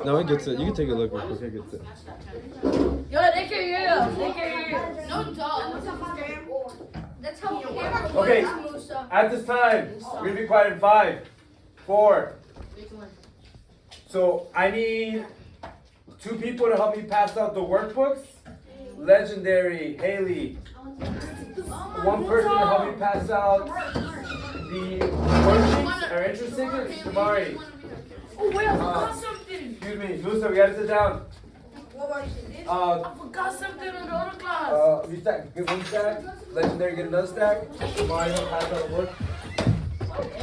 No, it gets it. You can take a look real quick. It gets it. Yo, they can hear us. They can hear us. No, dog. That's how camera works. Okay, at this time, we're gonna be quiet in 5, 4. So I need 2 people to help me pass out the workbooks. Legendary, Haley. 1 person to help me pass out the worksheets or interest tickets. Tamari. Oh, wait, I forgot something. Excuse me, Musa, we gotta sit down. I forgot something in the other class. Get 1 stack. Legendary, get another stack. Tamari, help pass out the work.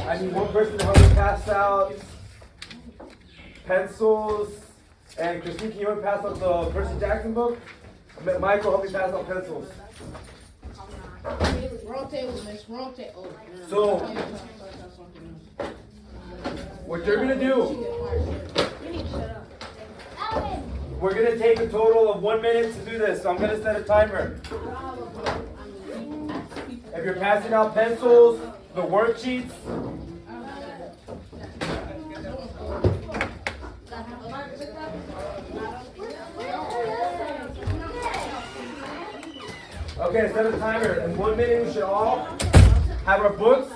I need 1 person to help me pass out pencils. And Christine, can you help me pass out the Percy Jackson book? Michael, help me pass out pencils. Wrong table, miss. Wrong table. So, what you're gonna do, we're gonna take a total of 1 minute to do this. So I'm gonna set a timer. If you're passing out pencils, the worksheets, okay, set a timer. In 1 minute, we should all have our books,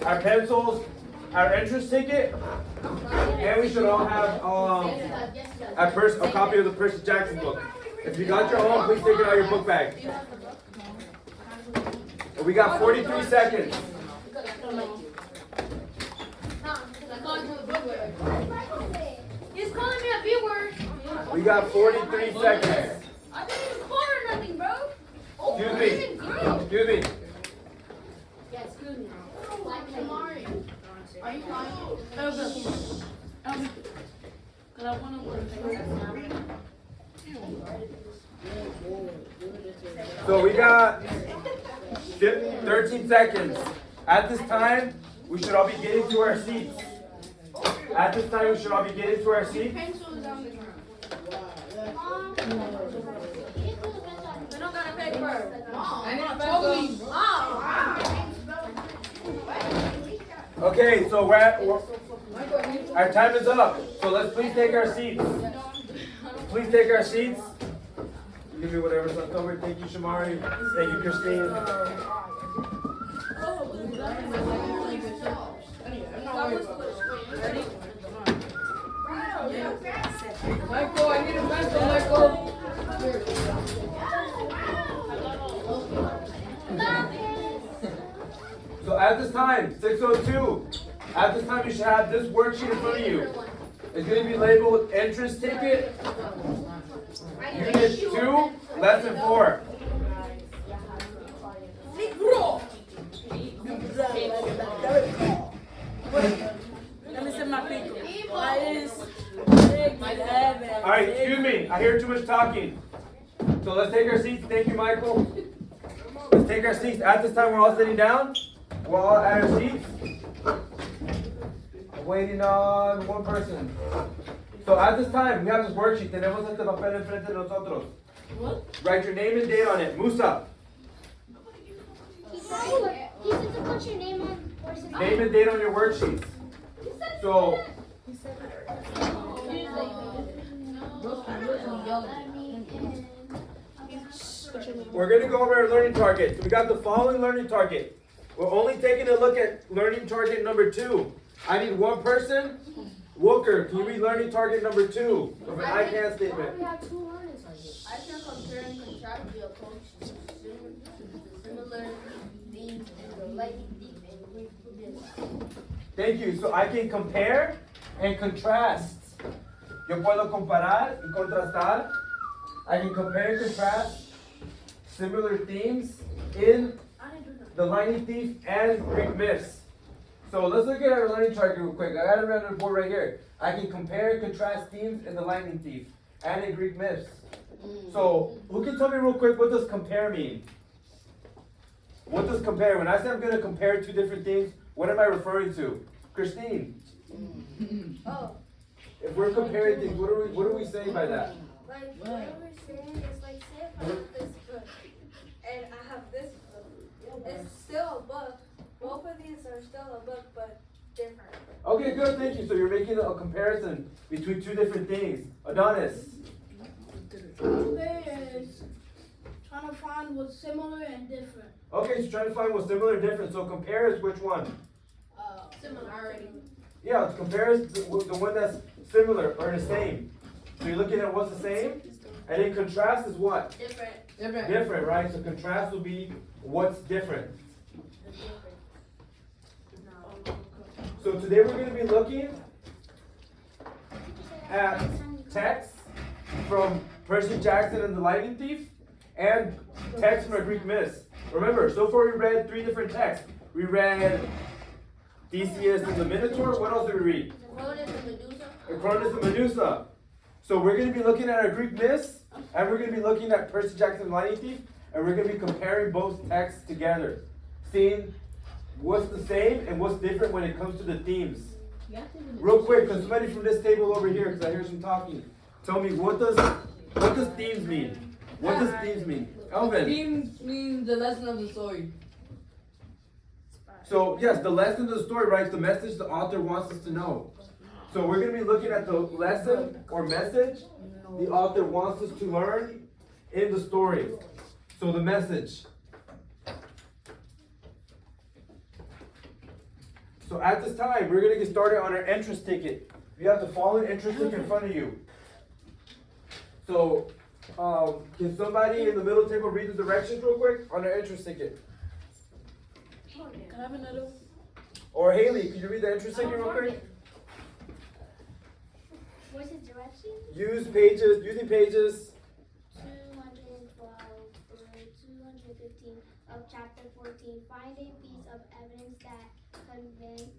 our pencils, our interest ticket, and we should all have a copy of the Percy Jackson book. If you got your own, please take it out of your book bag. And we got 43 seconds. He's calling me a B word. We got 43 seconds. I didn't even call her nothing, bro. Oh, Excuse me. Excuse me. Yeah, excuse me. Are you lying? Because I want to work. So we got 13 seconds. At this time, we should all be getting to our seats. At this time, we should all be getting to our seats. We don't got a paper. Okay, so our time is up. So let's please take our seats. Please take our seats. Give me whatever's left over. Thank you, Shamari. Thank you, Christine. Michael, I need a pencil, Michael. So at this time, 6:02, at this time you should have this worksheet in front of you. It's going to be labeled interest ticket, unit 2, lesson 4. Let me set my pico. Alright, excuse me, I hear too much talking. So let's take our seats. Thank you, Michael. Let's take our seats. At this time, we're all sitting down. We're all at our seats. Waiting on 1 person. So at this time, we have this worksheet. Tenemos este papel enfrente de nosotros. Write your name and date on it. Musa. He said to put your name on. Name and date on your worksheets. So, we're going to go over our learning target. So we got the following learning target. We're only taking a look at learning target number 2. I need 1 person. Walker, can you read learning target number 2 of an I can statement? We have 2 learning targets. I can compare and contrast the approach similar themes and relating themes and group. Thank you. So I can compare and contrast. Yo puedo comparar y contrastar. I can compare and contrast similar themes in the Lightning Thief and Greek myths. So let's look at our learning chart real quick. I got it on the board right here. I can compare and contrast themes in the Lightning Thief and in Greek myths. So who can tell me real quick, what does compare mean? What does compare? When I say I'm going to compare 2 different things, what am I referring to? Christine. Oh. If we're comparing things, what are we saying by that? Like, what we're saying is like, say if I have this book and I have this book, it's still a book. Both of these are still a book, but different. Okay, good, thank you. So you're making a comparison between two different things. Adonis. Compare is trying to find what's similar and different. Okay, so trying to find what's similar and different. So compare is which one? Similarity. Yeah, compare is the one that's similar or the same. So you're looking at what's the same, and then contrast is what? Different. Different. Different, right? So contrast will be what's different. So today we're going to be looking at text from Percy Jackson and the Lightning Thief and text from a Greek myth. Remember, so far we read 3 different texts. We read Theseus and the Minotaur. What else did we read? Cronus and Medusa. Cronus and Medusa. So we're going to be looking at our Greek myths, and we're going to be looking at Percy Jackson and the Lightning Thief, and we're going to be comparing both texts together, seeing what's the same and what's different when it comes to the themes. Real quick, because somebody from this table over here, because I hear some talking, tell me what does themes mean? What does themes mean? Elvin. Themes mean the lesson of the story. So yes, the lesson of the story, right? The message the author wants us to know. So we're going to be looking at the lesson or message the author wants us to learn in the story. So the message. So at this time, we're going to get started on our entrance ticket. You have the following entrance ticket in front of you. So can somebody in the middle table read the directions real quick on their entrance ticket? Can I have another? Or Haley, can you read the entrance ticket real quick? What's the direction? Using pages 212 or 215 of chapter 14. Find a piece of evidence that conveys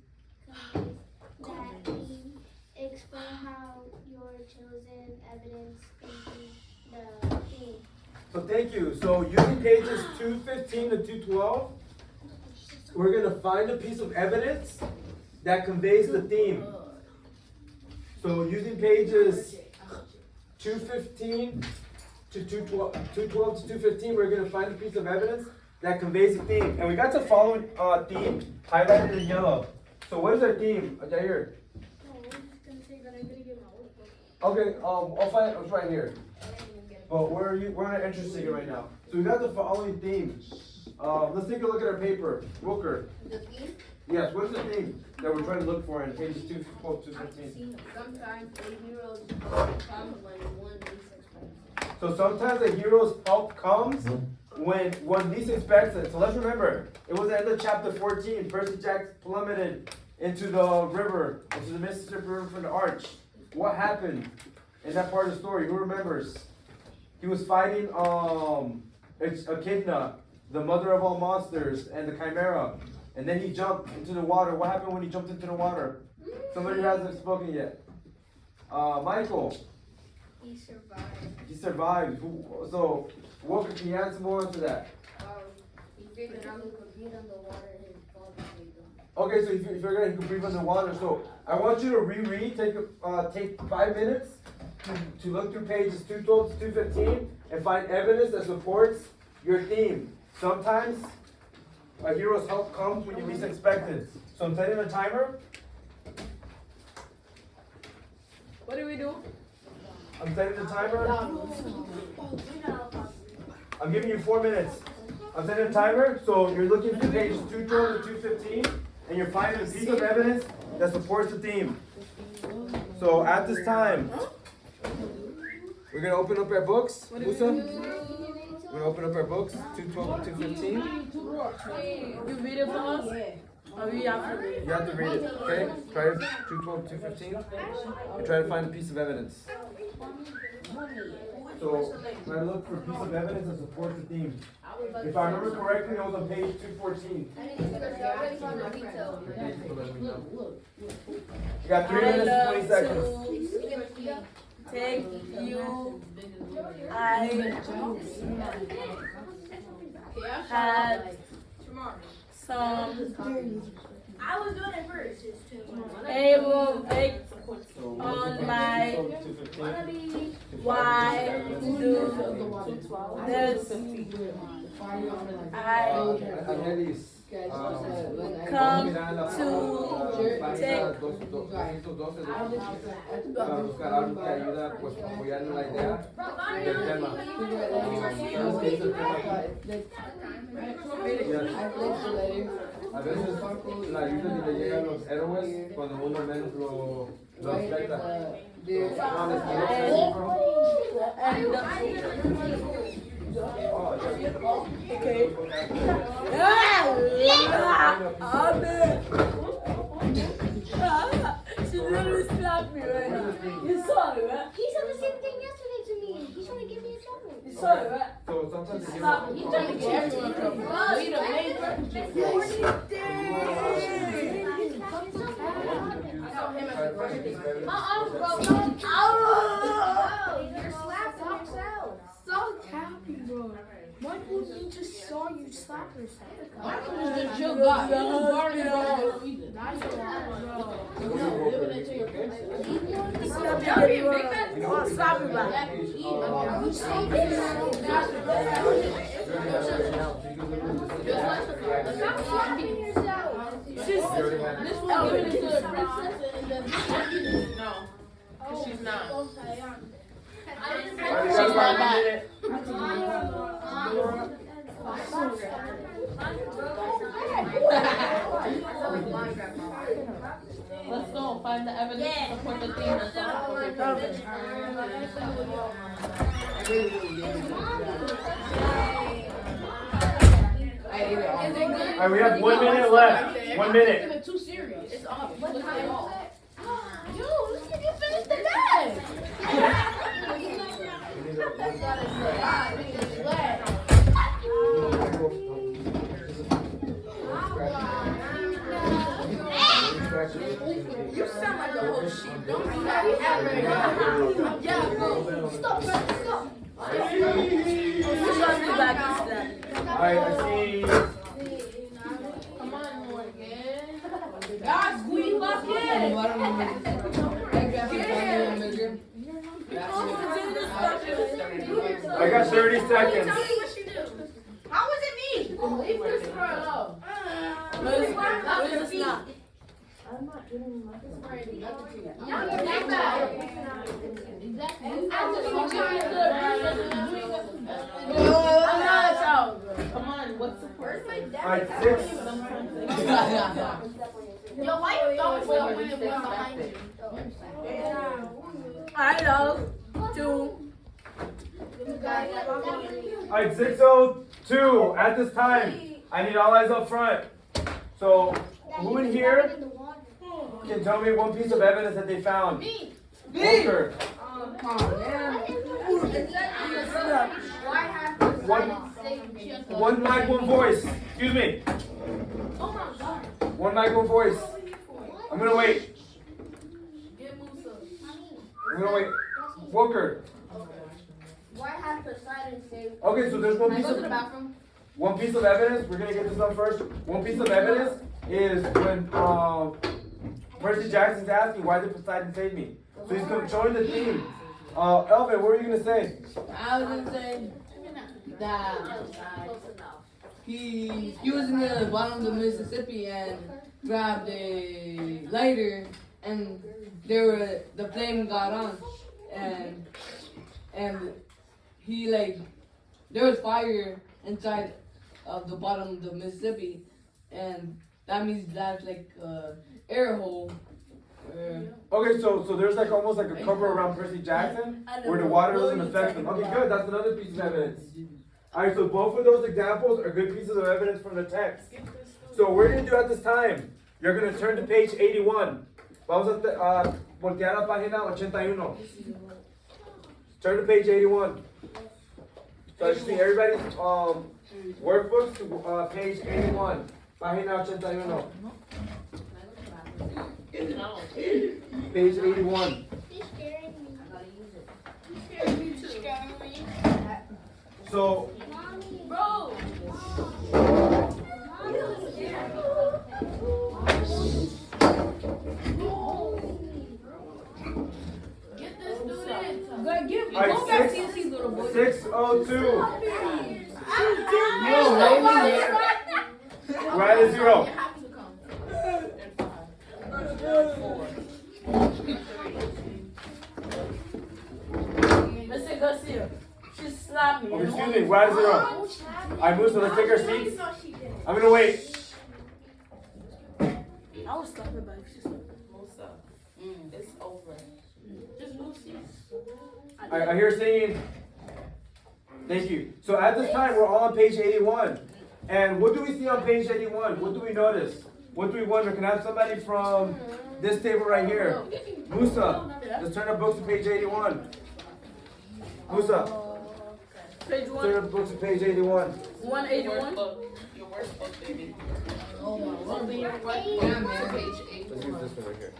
that theme. Explain how your chosen evidence conveys the theme. So thank you. So using pages 215 to 212, we're going to find a piece of evidence that conveys the theme. So using pages 215 to 212 to 215, we're going to find a piece of evidence that conveys the theme. And we got the following theme highlighted in yellow. So what is our theme? Jair? Okay, I'll find it. It's right here. But where are you? We're on an entrance ticket right now. So we got the following theme. Let's take a look at our paper. Wilker. The theme? Yes, what is the theme that we're trying to look for in pages 212 to 215? Sometimes the heroes come when one least expects. So sometimes a hero's help comes when one least expects it. So let's remember, it was the end of chapter 14. Percy Jackson plummeted into the river, into the Mississippi River from the arch. What happened in that part of the story? Who remembers? He was fighting Echidna, the mother of all monsters, and the Chimera. And then he jumped into the water. What happened when he jumped into the water? Somebody hasn't spoken yet. Michael. He survived. He survived. So, Walker, can you add some more into that? He figured out he could breathe underwater and his father saved him. Okay, so you figured out he could breathe underwater. So, I want you to reread. Take 5 minutes to look through pages 212 to 215 and find evidence that supports your theme. Sometimes a hero's help comes when you least expect it. So I'm setting a timer. What do we do? I'm setting the timer. I'm giving you 4 minutes. I'm setting a timer. So you're looking through pages 212 to 215 and you're finding a piece of evidence that supports the theme. So at this time, we're going to open up our books. Musa? We're going to open up our books, 212 to 215. You read it for us? Or we have to read it? You have to read it, okay? Try 212 to 215 and try to find a piece of evidence. So, try to look for a piece of evidence that supports the theme. If I remember correctly, it was on page 214. You got 3 minutes and 20 seconds. Take you, I had some I was doing it first. able on my why do this. I Come para buscar algo que ayuda pues a apoyar en la idea del tema. A veces la ayuda ni le llega a los héroes cuando uno menos lo expecta. She literally slapped me right now. You saw it, right? He said the same thing yesterday to me. He's trying to get me in trouble. You saw it, right? So sometimes they Stop it. You're trying to get everyone in trouble. We the main perpetrator. Yes, you You're slapping yourself. Stop tapping, bro. Michael, you just saw you slap yourself. Michael was the chill guy. He was barring it all. That's a lot, bro. Living it to your face. Slap me back. Stop slapping yourself. This one giving it to the princess and then this one no. She's not. She's not bad. Let's go find the evidence to support the theme. Alright, we have 1 minute left. 1 minute. It's too serious. It's obvious. What Look at it time all. is it? Yo, let's get you finished the bag. You sound like a whole sheep. Don't do Yeah, bro. Stop, bro. Stop. Alright, I see. Come on, Morgan. God, squeeze back in. I got 30 seconds. Tell me what you do. How was it me? Leave Christopher alone. I'm not giving my Christopher nothing to you. I'm not a child. Come on, what's the first? Alright, 6. Yo, why you throwing stuff when it went behind you? I know. 2. Alright, 6:02. At this time, I need all eyes up front. So, who in here can tell me one piece of evidence that they found? Me. Walker. One mic, one voice. Excuse me. One mic, one voice. I'm gonna wait. I'm gonna wait. Walker. Why have Poseidon saved? Okay, so there's Can I go to the bathroom? one piece of evidence. We're gonna get this done first. One piece of evidence is when Percy Jackson's asking, why did Poseidon save me? So he's showing the theme. Elvin, what were you gonna say? I was gonna say that he was in the bottom of the Mississippi and grabbed a lighter and the flame got on and he there was fire inside of the bottom of the Mississippi and that means that's like air hole. Okay, so there's almost like a cover around Percy Jackson where the water doesn't affect them. Okay, good. That's another piece of evidence. Alright, so both of those examples are good pieces of evidence from the text. So what we're going to do at this time, you're going to turn to page 81. Vamos a voltear a la página 81. Turn to page 81. So I see everybody's workbooks to page 81. Página 81. Page 81. He's scaring me. So, Mommy. Bro! Get this student. alright, 6:02. We're at a 0. You have to come. Mr. Garcia, she slapped me. Oh, excuse me, we're at a 0. Alright, Musa, let's take our seats. I'm gonna wait. I was stopping by. Musa, it's over. Just move seats. I hear singing. Thank you. So at this time, we're all on page 81. And what do we see on page 81? What do we notice? What do we wonder? Can I have somebody from this table right here? Musa, let's turn our books to page 81. Musa, Page turn our books to page 81. 181. Your workbook, baby. Oh my Let's use this one right here.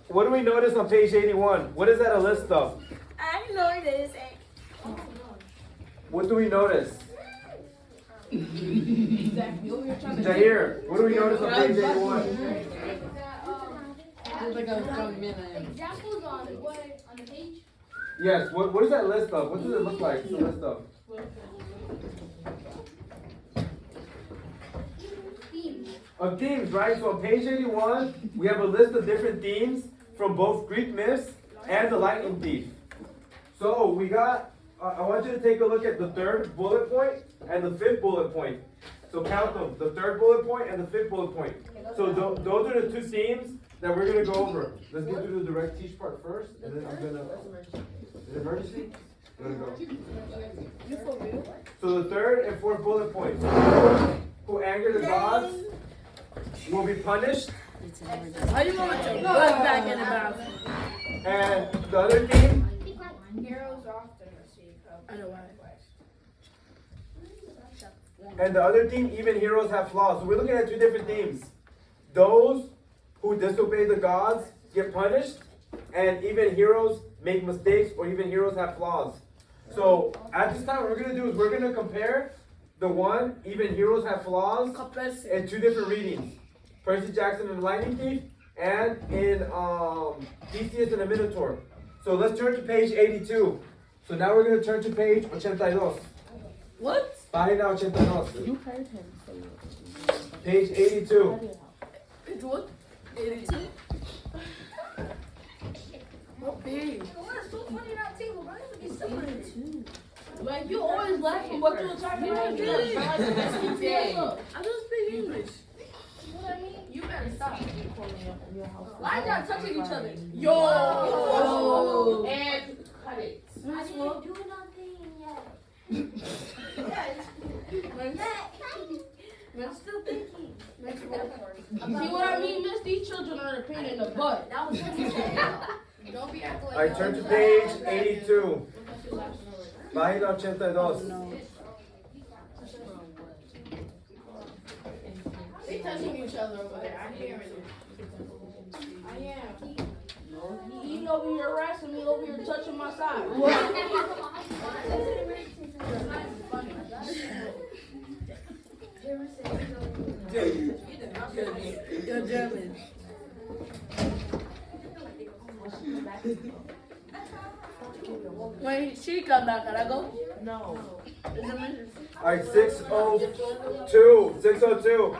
What do we notice on page 81? What is that a list of? I know this. What do we notice? Exactly. Over here trying to Jair, what do we notice on page 81? Look like a strong man I am. Examples on what on the page? Yes, what is that list of? What does it look like? It's a list of. Themes. Of themes, right? So on page 81, we have a list of different themes from both Greek myths and the lightning thief. So we got, I want you to take a look at the third bullet point and the fifth bullet point. So count them, the third bullet point and the fifth bullet point. So those are the two themes that we're going to go over. Let's get through the direct teach part first, and then I'm going to, is it emergency? I'm going to go. So the third and fourth bullet points. Who anger the gods will be punished. Why do you want to go back in the bathroom? And the other theme, Heroes often receive help. I know why. and the other theme, even heroes have flaws. So we're looking at two different themes. Those who disobey the gods get punished, and even heroes make mistakes, or even heroes have flaws. So at this time, what we're going to do is we're going to compare the one, even heroes have flaws, in two different readings. Percy Jackson and the Lightning Thief, and in Theseus and the Minotaur. So let's turn to page 82. So now we're going to turn to page 82. What? Página 82. You heard him say it. Page 82. Page what? 82. What page? What's so funny that table? Why does it be so funny? Like you always laughing, but you're talking about this. I don't speak English. You know what I mean? You better stop. Why y'all touching each other? Yo. And cut it. I didn't do nothing yet. I'm still thinking. See what I mean, miss? These children are a pain in the butt. That was Don't be acting like Alright, turn to page 82. Página 82. They touching each other over there. I'm hearing it. I am. He over here harassing me, over here touching my side. You're German. When she come back, can I go? No. Alright, 602. 602.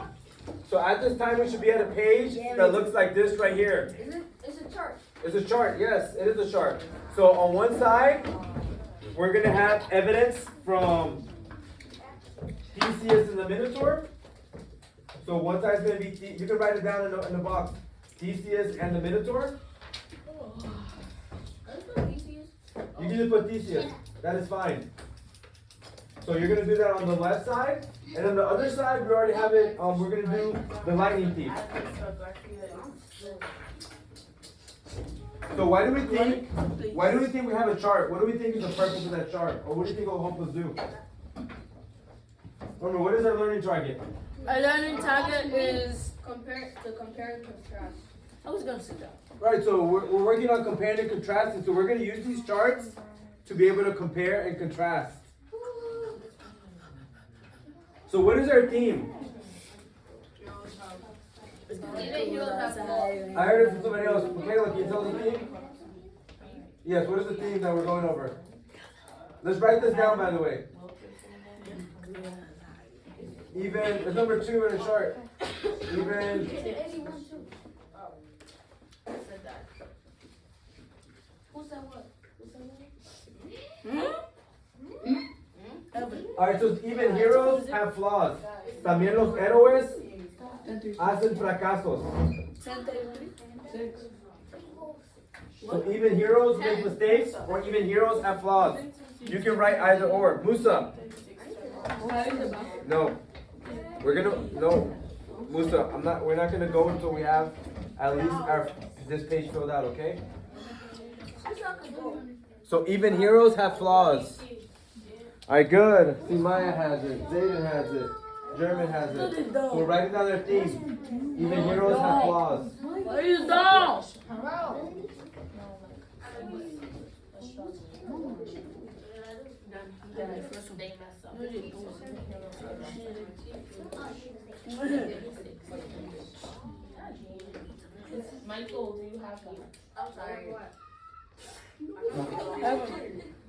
So at this time, we should be at a page that looks like this right here. It's a chart. It's a chart, yes, it is a chart. So on one side, we're going to have evidence from Theseus and the Minotaur. So one side's going to be, you can write it down in the box. Theseus and the Minotaur. You can just put Theseus. That is fine. So you're going to do that on the left side. And on the other side, we already have it. We're going to do the lightning thief. So why do we think we have a chart? What do we think is the purpose of that chart? Or what do you think it will help us do? Remember, what is our learning target? Our learning target is Compare and contrast. I was gonna say that. Right, so we're working on comparing and contrasting. So we're going to use these charts to be able to compare and contrast. So what is our theme? I heard it from somebody else. Michaela, can you tell us the theme? Yes, what is the theme that we're going over? Let's write this down, by the way. Even, it's number 2 in a chart. Even, It's 81 too. Oh. I said that. Who said what? alright, so even heroes have flaws. También los héroes hacen fracasos. 6. So even heroes make mistakes, or even heroes have flaws. You can write either or. Musa. No. No. Musa, we're not gonna go until we have at least this page filled out, okay? So even heroes have flaws. Alright, good. See, Maya has it, Zayden has it, German has it. So we're writing down their theme. Even heroes have flaws. Michael, do you have that? I'm sorry.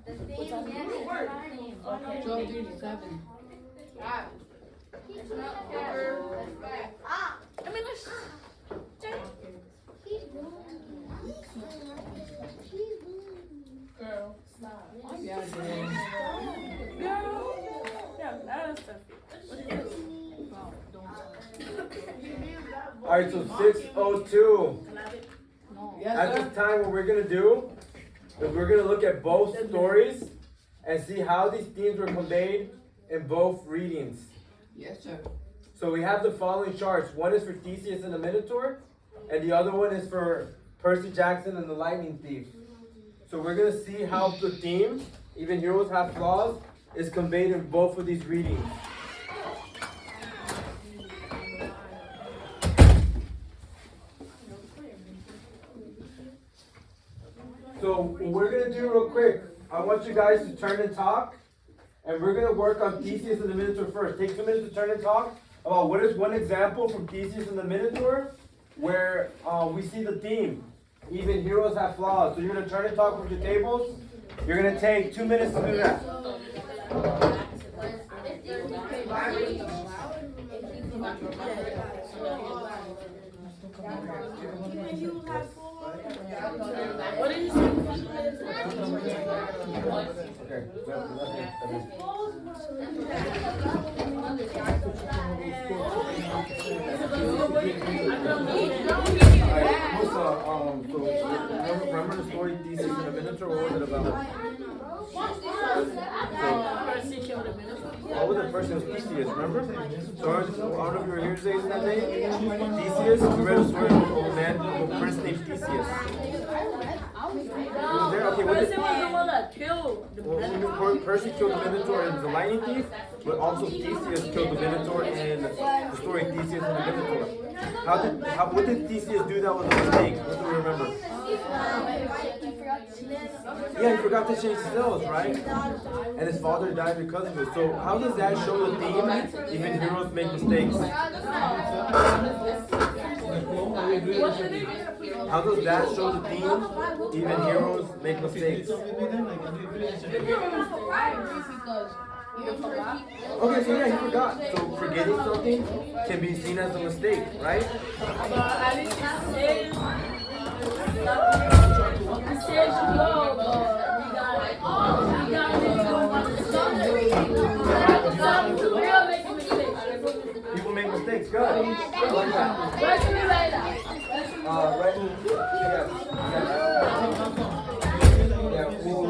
The theme, yeah, Okay. 12, 3, 7. It's not over. Girl, stop. Yeah, Alright, so 6:02. Yes, At sir. this time, what we're gonna do is we're gonna look at both stories and see how these themes were conveyed in both readings. Yes, sir. So we have the following charts. One is for Theseus and the Minotaur, and the other one is for Percy Jackson and the Lightning Thief. So we're gonna see how the theme, even heroes have flaws, is conveyed in both of these readings. So what we're gonna do real quick, I want you guys to turn and talk, and we're gonna work on Theseus and the Minotaur first. Take 2 minutes to turn and talk about what is one example from Theseus and the Minotaur where we see the theme. Even heroes have flaws. So you're gonna turn and talk with your tables. You're gonna take 2 minutes to do that. What did you say? So remember the story Theseus and the Minotaur? What was it about? Percy killed a minotaur. What was it first? It was Theseus, remember? So I don't know if you were here today that day. Theseus, we read a story of an old man, a prince named Theseus. He was there? Okay, what did Percy was the one that killed the minotaur. Percy killed the Minotaur in the Lightning Thief, but also Theseus killed the Minotaur in the story Theseus and the Minotaur. What did Theseus do that was a mistake? What do we remember? Yeah, he forgot to change his nose, right? And his father died because of it. So how does that show the theme? Even heroes make mistakes. How does that show the theme? Even heroes make mistakes. Okay, so yeah, he forgot. So forgetting something can be seen as a mistake, right? People make mistakes, good. Right. Yeah, well,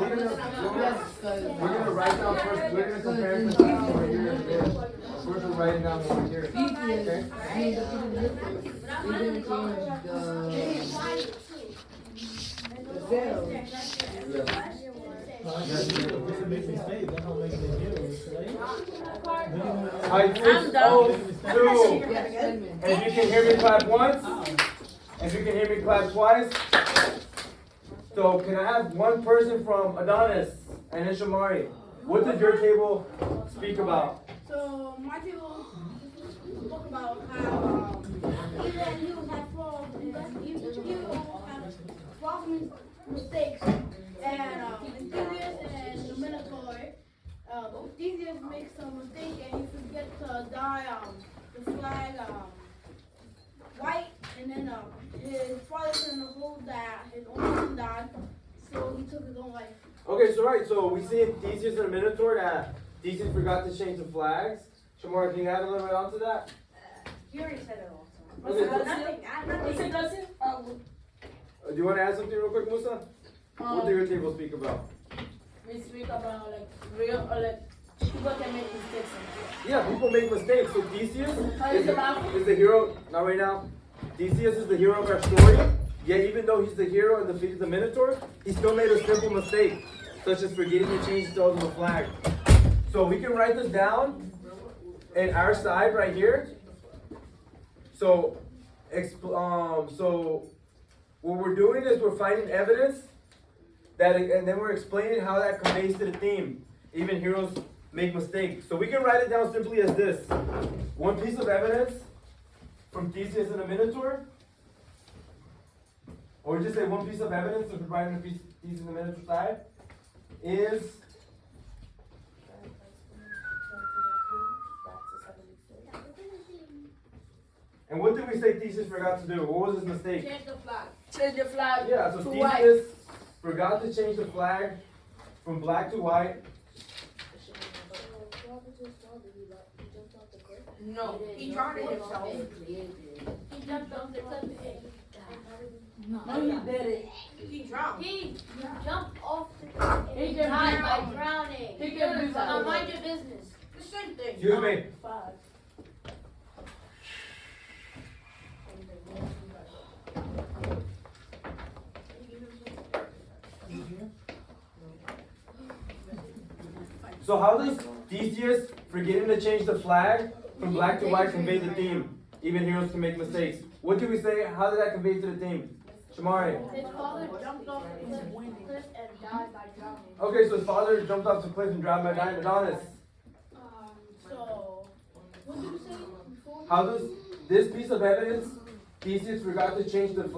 we're gonna write down first. We're gonna compare the right here and there. First, we're writing down over here. Okay. Alright, 6:02. And if you can hear me clap once, if you can hear me clap twice. So can I have one person from Adonis and Ishamari? What did your table speak about? So my table talk about how even you have flaws, you have flaws and mistakes, and Theseus and the Minotaur. Theseus makes a mistake and he forgets to die So he took his own life. Okay, so right, so we see in Theseus and the Minotaur that Theseus forgot to change the flags. Shamora, can you add a little bit onto that? You already said it all. Okay, so- Nothing. What's it, Garcia? do you want to add something real quick, Musa? What do your table speak about? We speak about like real or like people can make mistakes. Yeah, people make mistakes. So Theseus How is it about? is the hero, not right now. Theseus is the hero of our story. Yet even though he's the hero and defeated the Minotaur, he still made a simple mistake, such as forgetting to change the ultimate flag. So we can write this down in our side right here. So, so what we're doing is we're finding evidence that, and then we're explaining how that conveys to the theme. Even heroes make mistakes. So we can write it down simply as this: one piece of evidence from Theseus and the Minotaur, or just say one piece of evidence of providing a piece Theseus and the Minotaur side is. And what did we say Theseus forgot to do? What was his mistake? Change the flag. Change the flag Yeah, so to Theseus white. forgot to change the flag from black to white. No. He drowned himself. He jumped off the cliff. No, he did it. He drowned. He jumped off the cliff He and can died be by wrong. drowning. He can be Now wrong. mind your business. The same thing. Excuse me. Five. So how does Theseus forgetting to change the flag from black to white convey the theme? Even heroes can make mistakes. What did we say? How did that convey to the theme? Shamari. His father jumped off the cliff and died by drowning. Okay, so his father jumped off the cliff and drowned by dying. Adonis. So, what did you say before? How does this piece of evidence, Theseus forgot to change the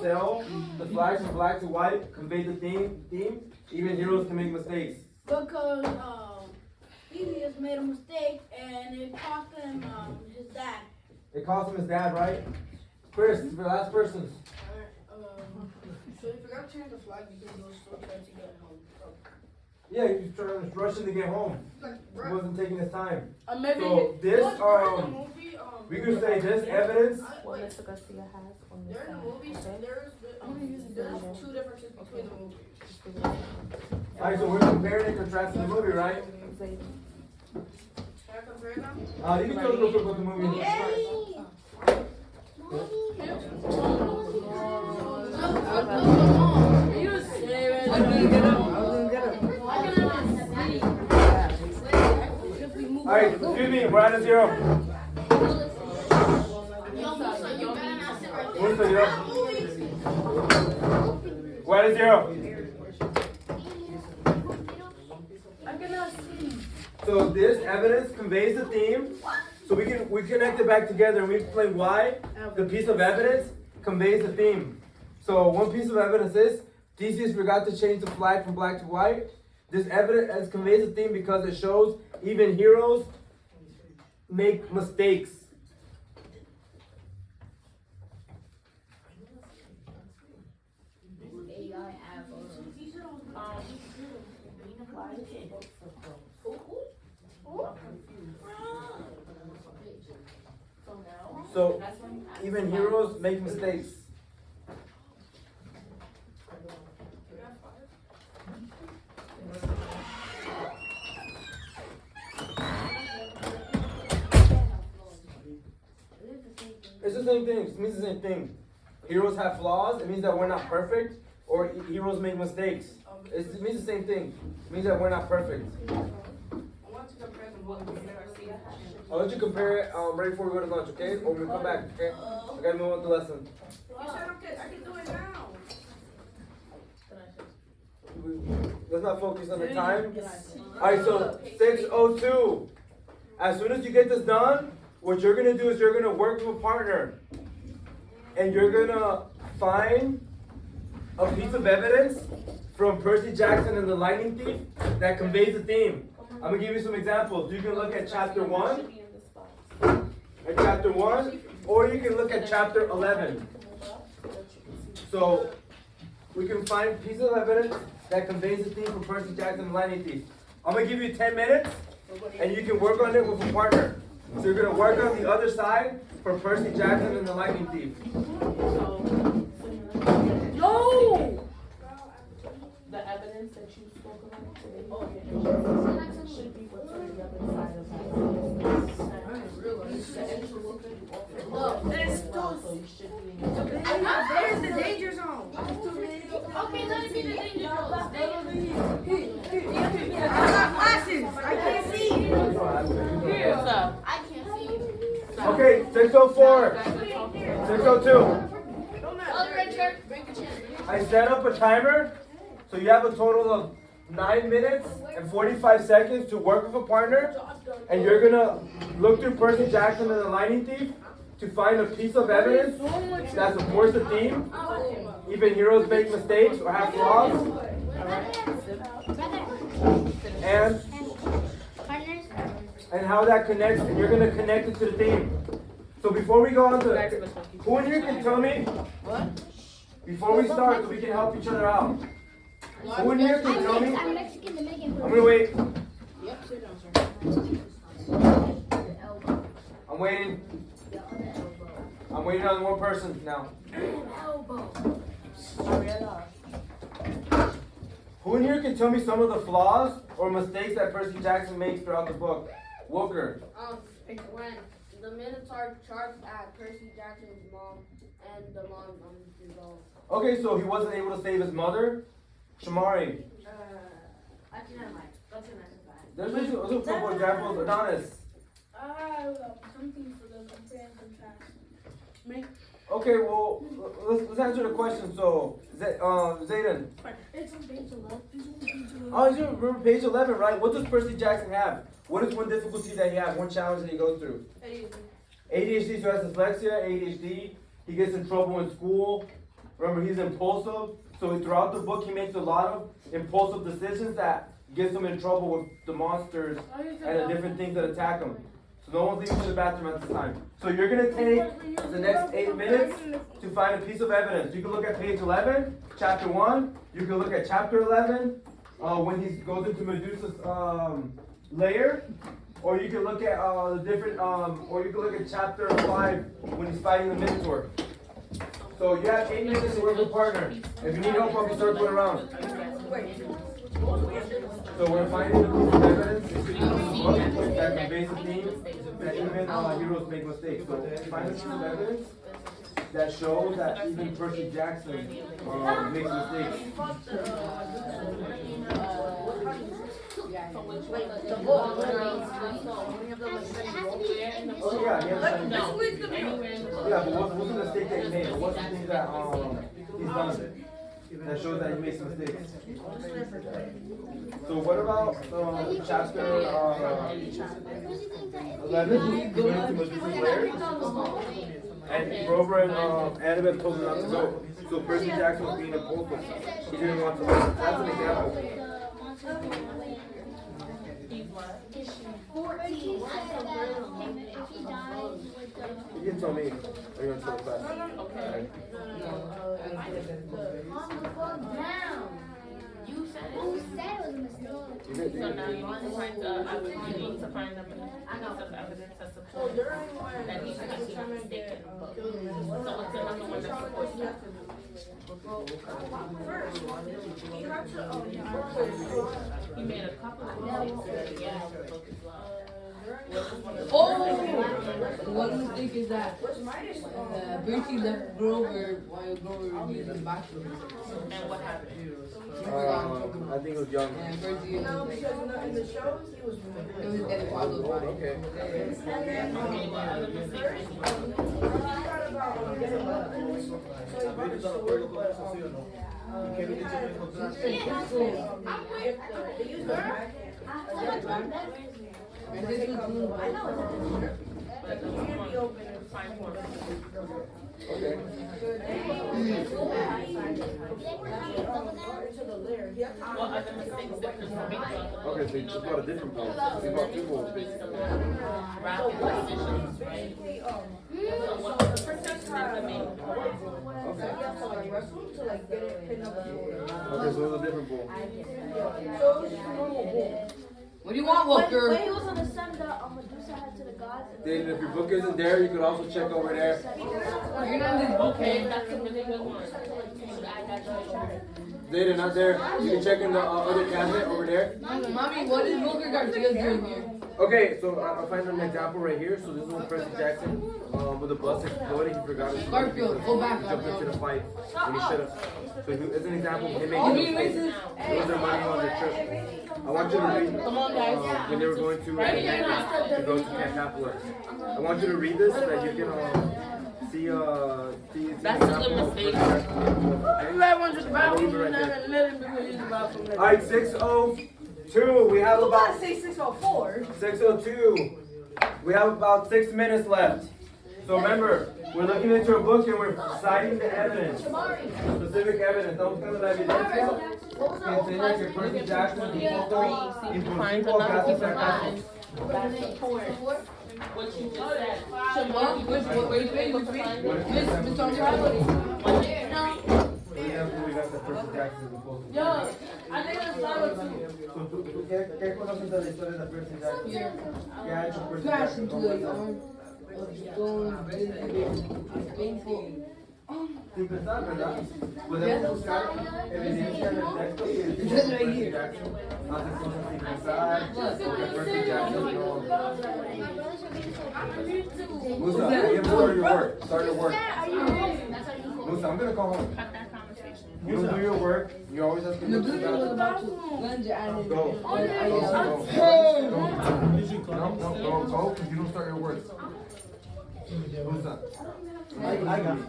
sail, the flag from black to white, convey the theme? Even heroes can make mistakes. Because Theseus made a mistake and it cost him his dad. It cost him his dad, right? Chris, the last person. So he forgot to change the flag because he was still trying to get home. Yeah, he was trying to rushing to get home. He wasn't taking his time. Maybe. So this, During the movie, we could say this evidence. What Mr. Garcia has on this During the side, movies, okay? there's two differences between the movies. Alright, so we're comparing and contrasting the movie, right? Can I compare them? You can tell us real quick what the movie is. You say it. Alright, excuse me, we're at a 0. Yo, Musa, you better not sit right there. Musa, you're up. We're at a 0. I cannot see. So this evidence conveys the theme. So we connect it back together and we explain why the piece of evidence conveys the theme. So one piece of evidence is Theseus forgot to change the flag from black to white. This evidence conveys the theme because it shows even heroes make mistakes. So even heroes make mistakes. It's the same thing. It means the same thing. Heroes have flaws. It means that we're not perfect. Or heroes make mistakes. It means the same thing. It means that we're not perfect. I want to compare the movies. I'll let you compare it right before we go to lunch, okay? Or when we come back, okay? I gotta move on to the lesson. You said I can do it now. Let's not focus on the time. Alright, so 6:02. As soon as you get this done, what you're gonna do is you're gonna work with a partner. And you're gonna find a piece of evidence from Percy Jackson and the Lightning Thief that conveys the theme. I'm gonna give you some examples. You can look at chapter 1, or you can look at chapter 11. So, we can find pieces of evidence that conveys the theme for Percy Jackson and the Lightning Thief. I'm gonna give you 10 minutes, and you can work on it with a partner. So you're gonna work on the other side for Percy Jackson and the Lightning Thief. No! The evidence that you spoke about today should be what's on the other side of that. There's the danger zone. Okay, let it be the danger zone. I got glasses. I can't see. What's up? I can't see you. Okay, 604, 602. Other red shirt, bring a chair. I set up a timer, so you have a total of 9 minutes and 45 seconds to work with a partner, and you're gonna look through Percy Jackson and the Lightning Thief to find a piece of evidence that supports the theme. Even heroes make mistakes or have flaws, and how that connects, and you're gonna connect it to the theme. So before we go on to, who in here can tell me? Before we start, so we can help each other out. Who in here can tell me? I'm Mexican Dominican. I'm gonna wait. Yep, sit down, sir. I'm waiting. I'm waiting on one person now. Who in here can tell me some of the flaws or mistakes that Percy Jackson makes throughout the book? Walker. When the Minotaur charged at Percy Jackson's mom, and the mom dissolved. Okay, so he wasn't able to save his mother. Shamari. Actually, never mind. That's an answer. There's a couple examples. Adonis. Something for the compare and contrast. Okay, well, let's answer the question. So, Zayden. It's on page 11. Oh, you remember page 11, right? What does Percy Jackson have? What is one difficulty that he has? One challenge that he goes through? ADHD, so he has dyslexia, ADHD. He gets in trouble in school. Remember, he's impulsive. So throughout the book, he makes a lot of impulsive decisions that gets him in trouble with the monsters and the different things that attack him. So no one's leaving the bathroom at this time. So you're going to take the next 8 minutes to find a piece of evidence. You can look at page 11, chapter 1. You can look at chapter 11 when he goes into Medusa's lair. Or you can look at the different, or you can look at chapter 5 when he's fighting the Minotaur. So you have 8 minutes to work with a partner. If you need help, I'll be circling around. So we're finding a piece of evidence that conveys the theme that even heroes make mistakes. So find a piece of evidence that shows that even Percy Jackson makes mistakes. Oh yeah, yeah, but what's the mistake that he made? What's the thing that he's done that shows that he makes mistakes? So what about chapter 11? He went to Medusa's lair, and Grover and Annabeth told him not to go. So Percy Jackson was being impulsive. He didn't want to go. That's an example. 14 said that if he died, You can tell me. Are you going to tell us that? Okay. calm the fuck down. You said Who said it was a mistake? So now you need to find a piece of evidence that supports that he's actually not mistaken. So what's another one that supports that? He made a couple of mistakes at the beginning of the book as well. One mistake is that Percy left Grover while Grover was using the bathroom. And what happened? I think it was young. And Percy was No, like, because in the shows, he was he was getting followed by. Okay. And then, Okay, what other mistakes did he make? he thought about getting weapons, so he brought his sword, but, he used the And this was But you want to find more. Okay. What other mistakes that Chris will make throughout the Okay, so you just bought a different ball. You bought two balls, basically. rapid decisions, right? So what the perception is the main point. Okay. So Okay, so it was a different ball. What do you want, when Walker? he was on the sun, Medusa had to the gods. Then if your book isn't there, you could also check over there. You're not in this book, Okay, man. that's a really good one. Should I got you? They're not there. You can check in the other cabinet over there. Mommy, what is Walker Garcia doing here? Okay, so I'll find an example right here. So this is when Percy Jackson, with the bus exploding, he forgot his Garfield, go back, He jumped into the fight and he should have. So as an example, him You making being a mistake. racist? It was their money on the trip. I want you to read. Come on, guys. When they were going to go to Camp Capilla. I want you to read this so that you can see. That's a good mistake. Everyone just I'll bow leave it from right that there. and let him do what he's about from that. All right, 6:02. We have You about gotta say 604. 6:02. We have about 6 minutes left. So remember, we're looking into a book and we're citing the evidence, specific evidence. Estamos buscando la evidencia que enseña que Percy Jackson un poco impulsivo casi fracaso. That supports what you just said. Should What? we Miss Tony, We got the Percy Jackson impulsive. Yo, I think it's fine with you. So, ¿tú qué conoces de la historia de Percy Jackson? ¿Qué ha hecho Percy crash Jackson? into the yard of stone, painful. Sin pensar, ¿verdad? Podemos buscar evidencia en el texto que dice que Percy Jackson hace cosas sin pensar, que Percy Jackson no... Musa, you have to start your work. Start your work. Musa, I'm gonna call home. cut that conversation? You don't do your work. You always have to do Medusa was about to lunge at him. Go. But I Go, yelled, go, because you don't start your work. Musa. I got it.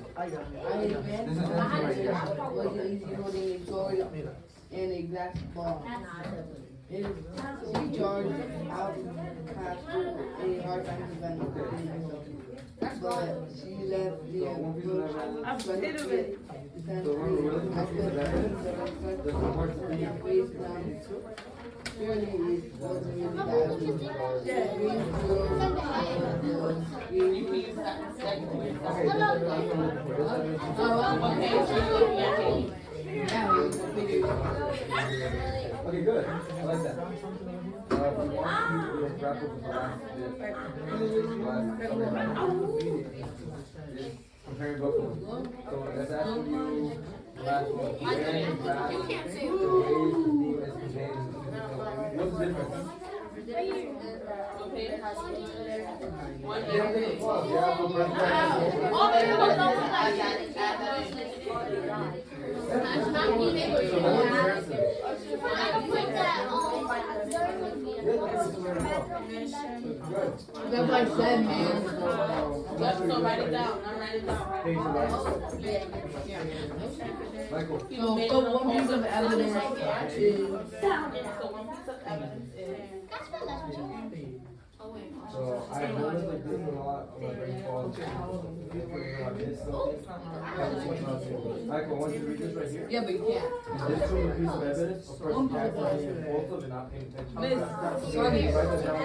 This is empty right here. was easy holding a toy and a glass ball. She charged out past a hard time to bend. But she left the Hit him in. There's no words to read. You can use that instead. Okay, this is okay, good. I like that. If you want to, you'll grapple with the last bit. Comparing both of them. So that's asking you the last one. You can't say what's the difference? Yeah, for Percy That's what I said, man. Let's go write it down. I'll write it down. Michael. So one piece of evidence is So one piece of evidence is So I noticed like this a lot on my brain falls. Michael, I want you to read this right here. yeah, but you can't. This is a piece of evidence of Percy Jackson being impulsive and not paying attention. Miss, sorry. Write that down.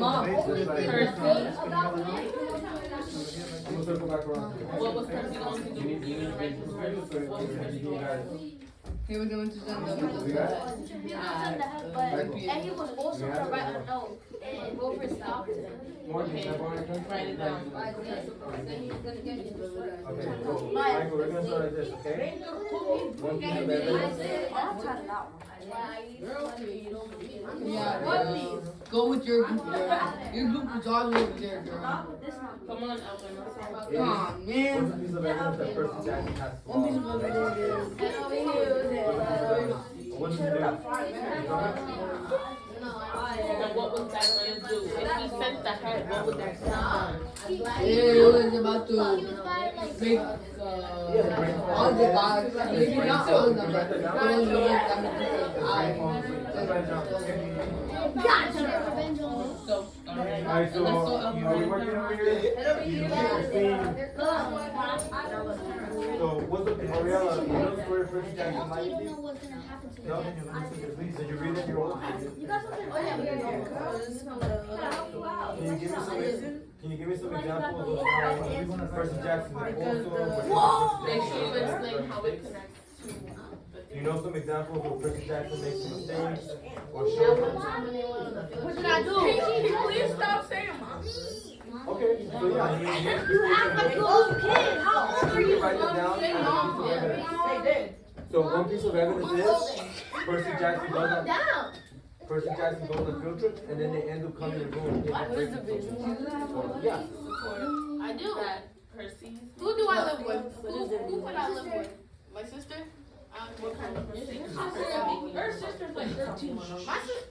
Mom, I'm gonna circle back around. what was Percy going to do? You need to read this right so you got it. he was going to send them. We got it. And he was also gonna write a note and go for his doctor. Morgan, can I borrow your pen? Write it down. Okay, so Michael, we're gonna start like this, okay? One piece of evidence. Yeah, go with your group, girl. Your group is all over there, girl. Come on, Elvin. Come on, man. What's a piece of evidence that Percy Jackson has One piece flaws? of evidence is What did he do? And what was that going to do? If he sent the head, what would that sound? it was about to break all the bars. Maybe not all of them, but only the ones that make Let's write it down, okay? So, Alright, so are we working over here? So what's the Ariella? You know the story of Percy Jackson You Lightning don't Thief? know what's gonna happen to No, me. then you listen to please. Did you read it in your own opinion? You got something? Oh, yeah, we Can you give me some examples of Percy Jackson and also They should explain how it connects to the do you know some examples where Percy Jackson makes some mistakes or That shows one time when they went on the field. What did I do? Can you please stop saying mommy? okay, so yeah, You act like a little kid. How old are you? write it down. Say mom. They did. So one piece of evidence is Percy Jackson goes on Down. Percy Jackson goes on field trip and then they end up coming and going. What is the vision? Yeah. I do. that Percy's. Who do I live with? Who would I live with? My sister? What kind of mistakes? Her sister's like 13. My sister?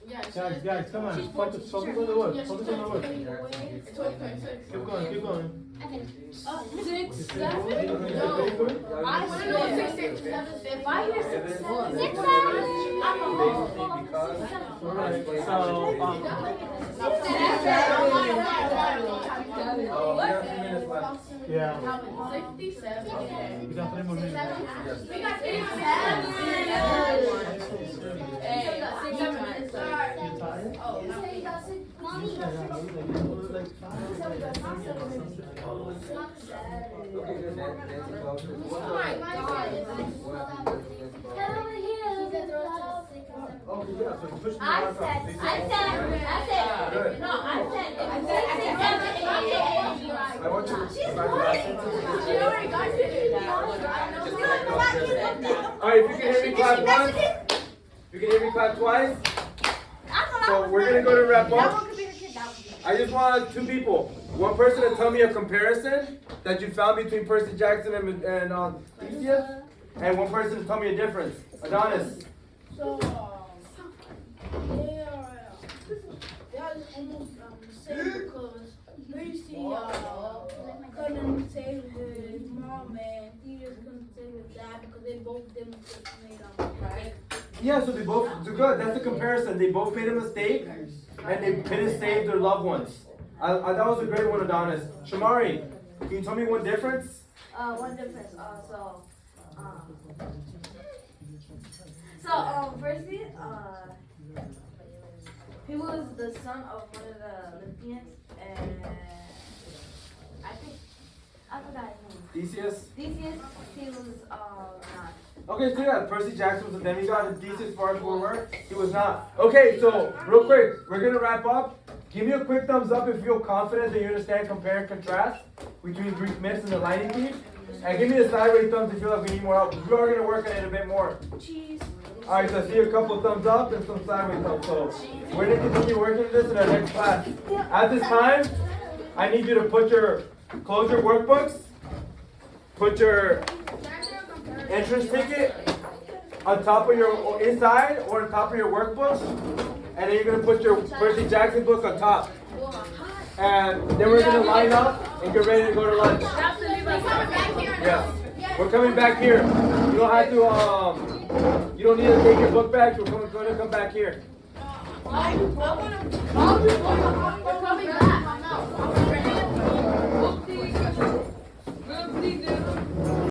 Yeah. Guys, come on. Focus on the work. Focus on the work. It's 2026. Keep going. 6, 7? Very No. good. I want to know 6, 6, 7, 6. 5 years. Evidence. 6, 7. Basically because. Alright, Oh, we have 3 minutes left. yeah. 67. We got 3 more minutes. We got 6, 7. Hey, 6, 7 minutes. You tired? Oh, no. Mommy, Okay, good. Nancy Cloud. Oh my God. get over here. Okay, yeah, so push the I mark said, up. Good. no, I said, I want you to find the last sentence. She already got it. Alright, if you can hear me clap once, if you can hear me clap twice. So we're gonna go to wrap up. I just want 2 people. One person to tell me a comparison that you found between Percy Jackson and Theseus, and one person to tell me a difference. Adonis. So, they are almost the same because Percy couldn't save his mom and Theseus couldn't save his dad because they both did mistakes made right? Yeah, so they both do good. That's the comparison. They both made a mistake, and they couldn't save their loved ones. That was a great one, Adonis. Shamari, can you tell me one difference? One difference. Percy, he was the son of one of the Olympians, and I forgot his name. Theseus? Theseus, he was not. Okay, so yeah, Percy Jackson was a demigod, and Theseus, as far as we were, he was not. Okay, so real quick, we're gonna wrap up. Give me a quick thumbs up if you feel confident that you understand compare and contrast between Greek myths and the Lightning Thief. And give me a sideways thumbs if you feel like we need more help. We are gonna work on it a bit more. Alright, so I see a couple of thumbs up and some sideways thumbs. So we're gonna continue working on this in our next class. At this time, I need you to close your workbooks, put your entrance ticket on top of your inside or on top of your workbook, and then you're gonna put your Percy Jackson book on top. And then we're gonna line up and get ready to go to lunch. Yes. We're coming back here. You don't have to you don't need to take your book back. We're gonna come back here. I want to